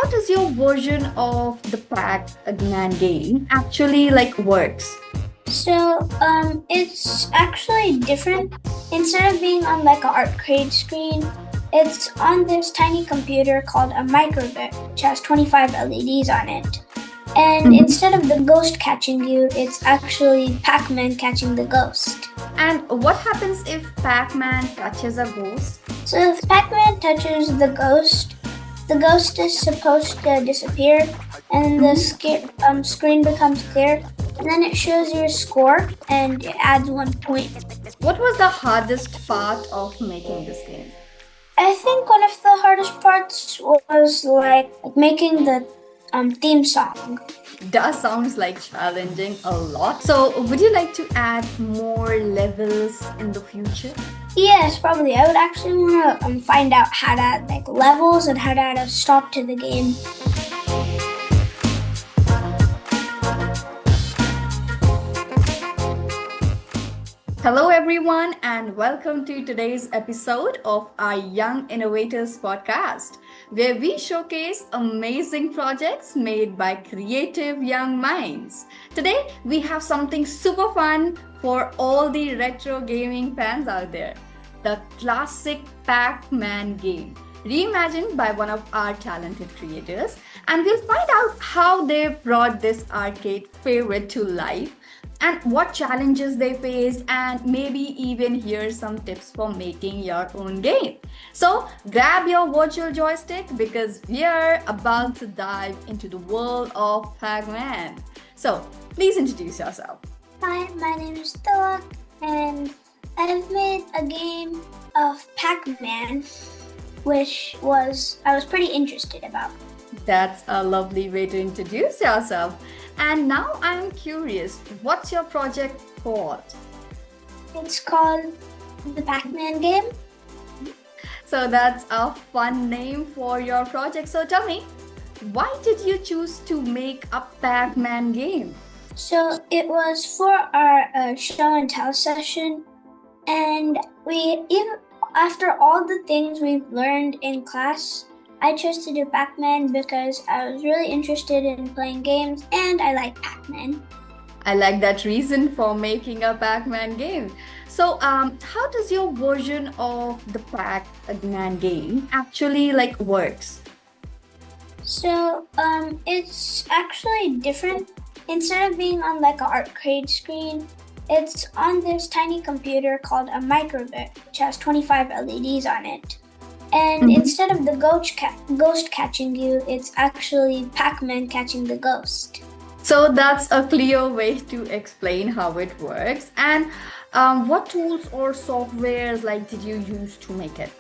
how does your version of the Pac-Man game actually works? It's actually different. Instead of being on like an arcade screen, it's on this tiny computer called a Microbit, which has 25 LEDs on it. And Mhm. instead of the ghost catching you, it's actually Pac-Man catching the ghost. And what happens if Pac-Man touches a ghost? So if Pac-Man touches the ghost is supposed to disappear, and the screen becomes clear, and then it shows your score, and it adds 1 point. What was the hardest part of making this game? I think one of the hardest parts was like making the theme song. Does sounds challenging a lot. So, would you like to add more levels in the future? Yes, probably. I would actually want to find out how to add like levels and how to add a stop to the game. Hello, everyone, and welcome to today's episode of our Young Innovators Podcast, where we showcase amazing projects made by creative young minds. Today, we have something super fun for all the retro gaming fans out there, the classic Pac-Man game, reimagined by one of our talented creators. And we'll find out how they brought this arcade favorite to life and what challenges they faced, and maybe even hear some tips for making your own game. So grab your virtual joystick because we are about to dive into the world of Pac-Man. So please introduce yourself. Hi, my name is Tilak, and I have made a game of Pac-Man, which I was pretty interested about. That's a lovely way to introduce yourself. And now I'm curious, what's your project called? It's called the Pac-Man game. So that's a fun name for your project. So tell me, why did you choose to make a Pac-Man game? So it was for our show and tell session, and after all the things we've learned in class, I chose to do Pac-Man because I was really interested in playing games and I like Pac-Man. I like that reason for making a Pac-Man game. So, how does your version of the Pac-Man game actually works? It's actually different. Instead of being on like an arcade screen, it's on this tiny computer called a Microbit, which has 25 LEDs on it. And instead of the ghost catching you, it's actually Pac-Man catching the ghost. So that's a clear way to explain how it works. And what tools or softwares did you use to make it?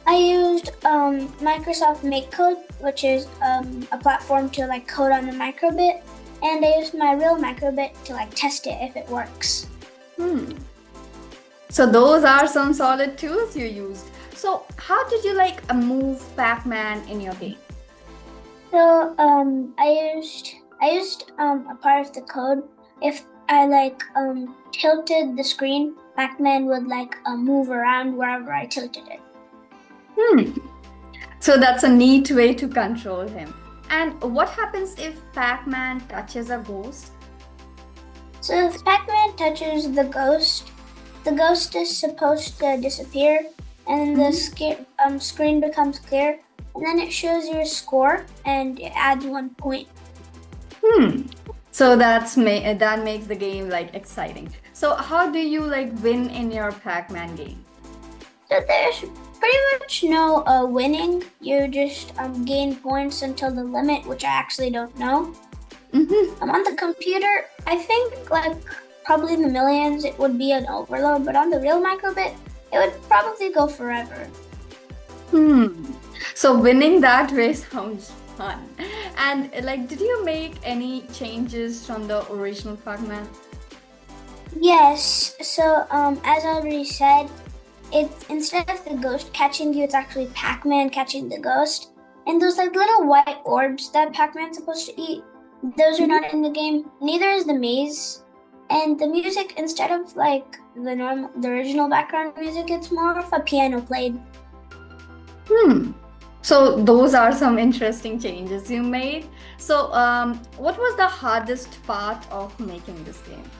I used Microsoft MakeCode, which is a platform to code on the Microbit, and I used my real Microbit to test it if it works. So those are some solid tools you used. So how did you move Pac-Man in your game? So I used a part of the code. If I tilted the screen, Pac-Man would move around wherever I tilted it. So that's a neat way to control him. And what happens if Pac-Man touches a ghost? So if Pac-Man touches the ghost is supposed to disappear, and the screen becomes clear, and then it shows your score, and it adds 1 point. So that makes the game exciting. So how do you win in your Pac-Man game? So there's pretty much no winning. You just gain points until the limit, which I actually don't know. I'm on the computer. I think probably in the millions it would be an overload, but on the real Microbit, it would probably go forever. So winning that way sounds fun. And did you make any changes from the original Pac-Man? Yes. So as I already said, instead of the ghost catching you, it's actually Pac-Man catching the ghost. And those little white orbs that Pac-Man's supposed to eat, those are not in the game. Neither is the maze. And the music, instead of the original background music, it's more of a piano played. So those are some interesting changes you made. So what was the hardest part of making this game?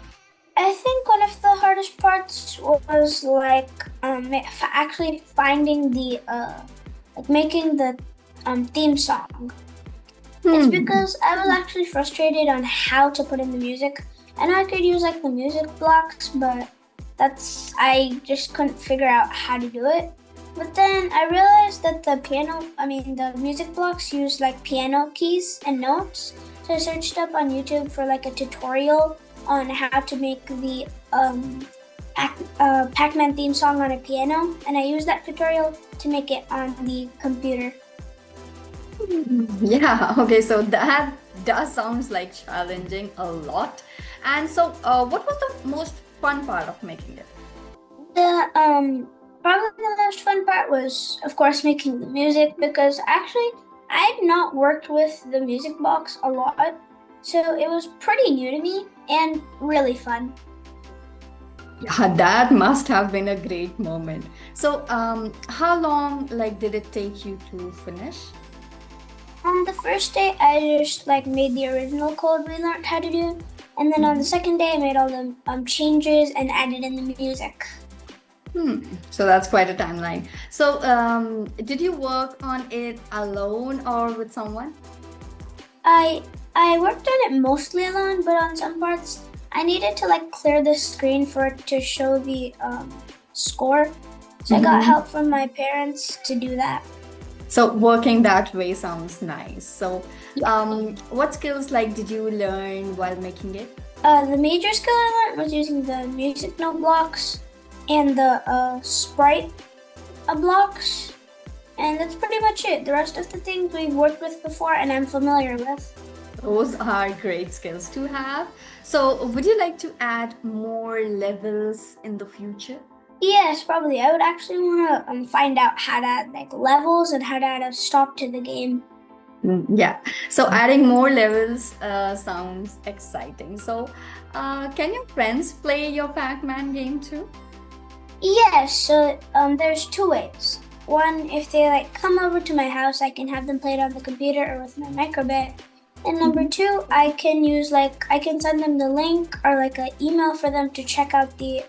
I think one of the hardest parts was like actually finding the like making the theme song. It's because I was actually frustrated on how to put in the music. I know I could use like the music blocks, but I just couldn't figure out how to do it. But then I realized that the music blocks use like piano keys and notes. So I searched up on YouTube for like a tutorial on how to make the Pac-Man theme song on a piano, and I used that tutorial to make it on the computer. Yeah, okay, so that does sounds like challenging a lot. And so, what was the most fun part of making it? The probably the most fun part was, of course, making the music, because actually I had not worked with the music box a lot, so it was pretty new to me and really fun. Yeah, that must have been a great moment. So, how long like did it take you to finish? On the first day, I just like made the original code we learned how to do, and then on the second day, I made all the changes and added in the music. So that's quite a timeline. So, did you work on it alone or with someone? I worked on it mostly alone, but on some parts, I needed to like clear the screen for it to show the score. So I got help from my parents to do that. So working that way sounds nice. So, what skills like did you learn while making it? The major skill I learned was using the music note blocks and the sprite blocks, and that's pretty much it. The rest of the things we've worked with before and I'm familiar with. Those are great skills to have. So, would you like to add more levels in the future? Yes, probably. I would actually want to find out how to add like levels and how to add a stop to the game. Yeah, so adding more levels sounds exciting. So, can your friends play your Pac-Man game too? Yes, so there's two ways. One, if they like come over to my house, I can have them play it on the computer or with my Microbit. And number two, I can send them the link or like an email for them to check out the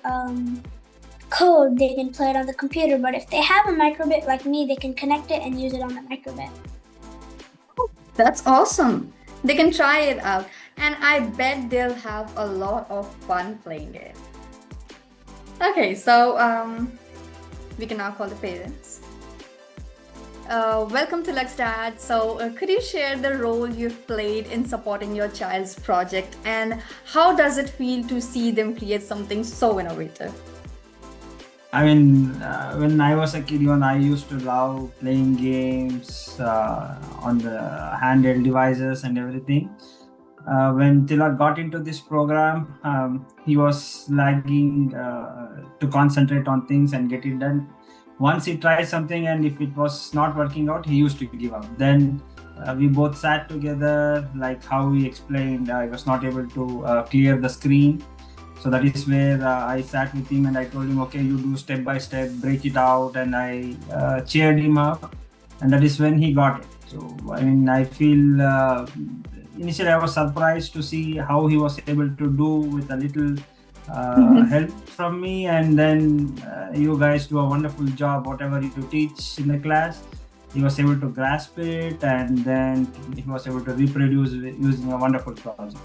code. They can play it on the computer, but if they have a Microbit like me, they can connect it and use it on the Microbit. That's awesome. They can try it out, and I bet they'll have a lot of fun playing it. Okay, so we can now call the parents. Welcome to Tilak's dad. So, could you share the role you've played in supporting your child's project, and how does it feel to see them create something so innovative? I mean, when I was a kid, even I used to love playing games on the handheld devices and everything. When Tilak got into this program, he was lagging to concentrate on things and get it done. Once he tried something and if it was not working out, he used to give up. Then we both sat together, like how he explained, I was not able to clear the screen. So that is where I sat with him and I told him, okay, you do step by step, break it out. And I cheered him up. And that is when he got it. So, I mean, I feel initially I was surprised to see how he was able to do with a little help from me. And then you guys do a wonderful job. Whatever you teach in the class, he was able to grasp it. And then he was able to reproduce using a wonderful project.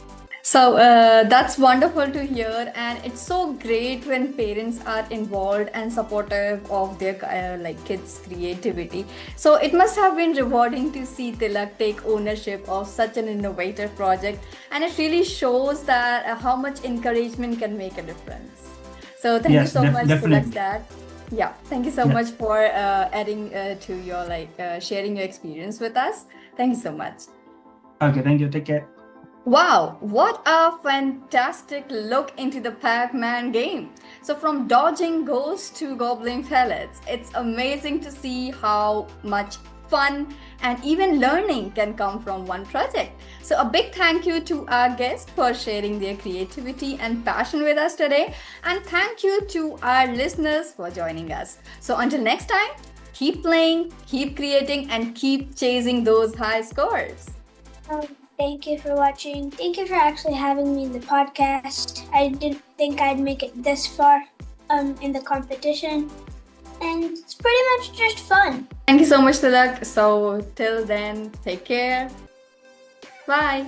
So that's wonderful to hear, and it's so great when parents are involved and supportive of their like kids' creativity. So it must have been rewarding to see Tilak take ownership of such an innovative project, and it really shows that how much encouragement can make a difference. So thank you so much, Tilak's dad. Yeah, thank you so much for adding to your sharing your experience with us. Thank you so much. Okay, thank you. Take care. Wow, what a fantastic look into the Pac-Man game. So from dodging ghosts to goblin pellets, it's amazing to see how much fun and even learning can come from one project. So a big thank you to our guests for sharing their creativity and passion with us today. And thank you to our listeners for joining us. So until next time, Keep playing, keep creating, and keep chasing those high scores. Thank you for watching. Thank you for actually having me in the podcast. I didn't think I'd make it this far in the competition. And it's pretty much just fun. Thank you so much, Tilak. So till then, take care. Bye.